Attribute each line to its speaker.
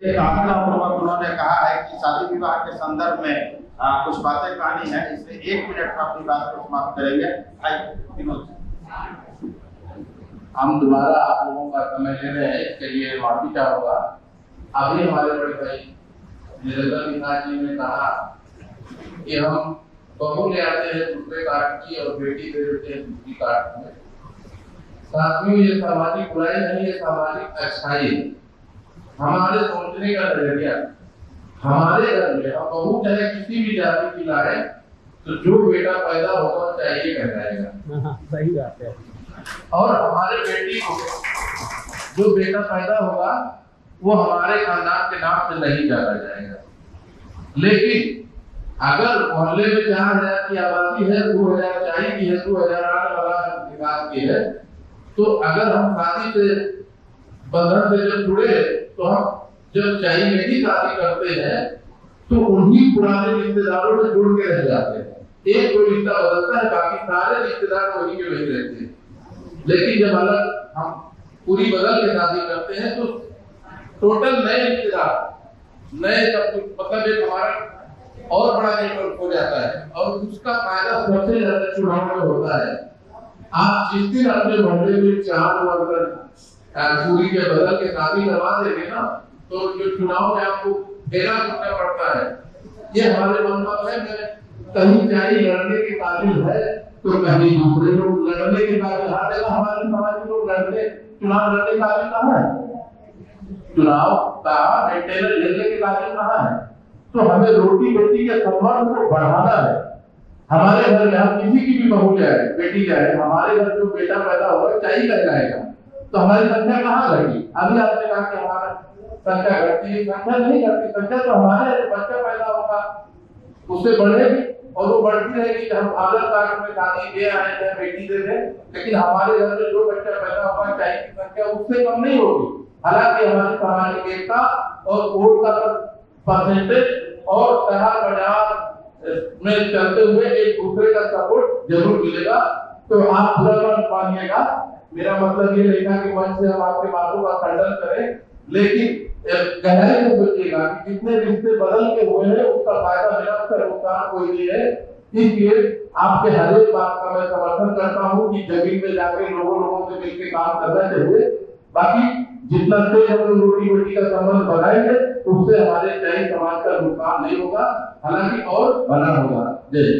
Speaker 1: एक आग्रहपूर्वक उन्होंने कहा है कि शादी विवाह के संदर्भ में कुछ बातें कहनी है, इसलिए 1 मिनट में अपनी बात को समाप्त करेंगे। विनोद,
Speaker 2: हम दोबारा आप लोगों का समय ले रहे हैं, इसके लिए माफी चाहूंगा। अभी हमारे बड़े भाई निरंजन विकास जी ने कहा कि हम बहू ले आते हैं दूसरे काट की और बेटी दे देते हैं दूसरी काट में। साथियों, ये सामाजिक बुराई नहीं, ये सामाजिक अच्छाई। हमारे सोचने का नजरिया, हमारे घर में हम बहू चाहे किसी भी जाति की लाए तो जो बेटा पैदा होगा चाहिए कहलाएगा।
Speaker 3: सही बात है।
Speaker 2: और हमारे बेटी को जो बेटा पैदा होगा वो हमारे खानदान के नाम से नहीं जाना जाएगा। लेकिन अगर मोहल्ले में 4000 की आबादी है, 2000 चाय की है, 2008 वाला विकास की है, तो अगर हम शादी से बंधन से जब जुड़े तो हम जब चाय में ही शादी करते हैं तो उन्हीं पुराने रिश्तेदारों में जुड़ के रह जाते हैं। एक कोई रिश्ता बदलता है, बाकी सारे रिश्तेदार वही के वही रहते हैं। लेकिन जब अलग हम पूरी बदल के शादी करते हैं तो टोटल नए रिश्तेदार, नए सब कुछ, मतलब एक हमारा और बड़ा नेटवर्क हो जाता है। और उसका फायदा सबसे ज्यादा चुनाव में होता है। आप जिस दिन अपने मोहल्ले में 4 वर्कर पूरी के बदल के शादी करवा देंगे ना, तो जो चुनाव में आपको देना करना पड़ता है, ये हमारे मन में है। कहीं चाहे लड़ने के काबिल है तो कहीं दूसरे लोग लड़ने के काबिल, हर जगह हमारे समाज के लोग लड़ने, चुनाव लड़ने के काबिल कहाँ है? चुनाव का मेंटेनेंस लेने के काबिल कहाँ है? तो हमें रोटी बेटी के संबंध को बढ़ाना है। हमारे घर में हम किसी की भी बहू जाए, बेटी जाए, हमारे घर जो बेटा पैदा होगा चाहिए कहलाएगा, तो हमारी संख्या कहाँ घटी? अभी आपने कहा कि हमारा संख्या घटती है, संख्या नहीं घटती। संख्या तो हमारे बच्चा पैदा होगा उससे बढ़ेगी और वो बढ़ती रहेगी। हम आधार कार्ड में शादी दे आए हैं, बेटी दे दें, लेकिन हमारे घर में जो बच्चा पैदा होगा चाहिए की संख्या उससे कम नहीं होगी। हालांकि हमारी सामाजिक एकता और वोट का परसेंटेज और शहर बाजार में चलते हुए एक दूसरे का सपोर्ट जरूर मिलेगा। तो आप बुरा मत मानिएगा, मेरा मतलब ये नहीं था कि मंच से हम आपके बातों का खंडन करें, लेकिन गहराई से सोचिएगा कि जितने रिश्ते बदल के हुए हैं उसका फायदा मेरा नुकसान कोई नहीं है। इसलिए आपके हर एक बात का मैं समर्थन करता हूँ कि जमीन में जाकर लोगों से मिलकर काम करना चाहिए। बाकी जितना तेज हम लोग रोटी रोटी का संबंध बढ़ाएंगे उससे हमारे कई समाज का नुकसान नहीं होगा, हालांकि और बना होगा। जय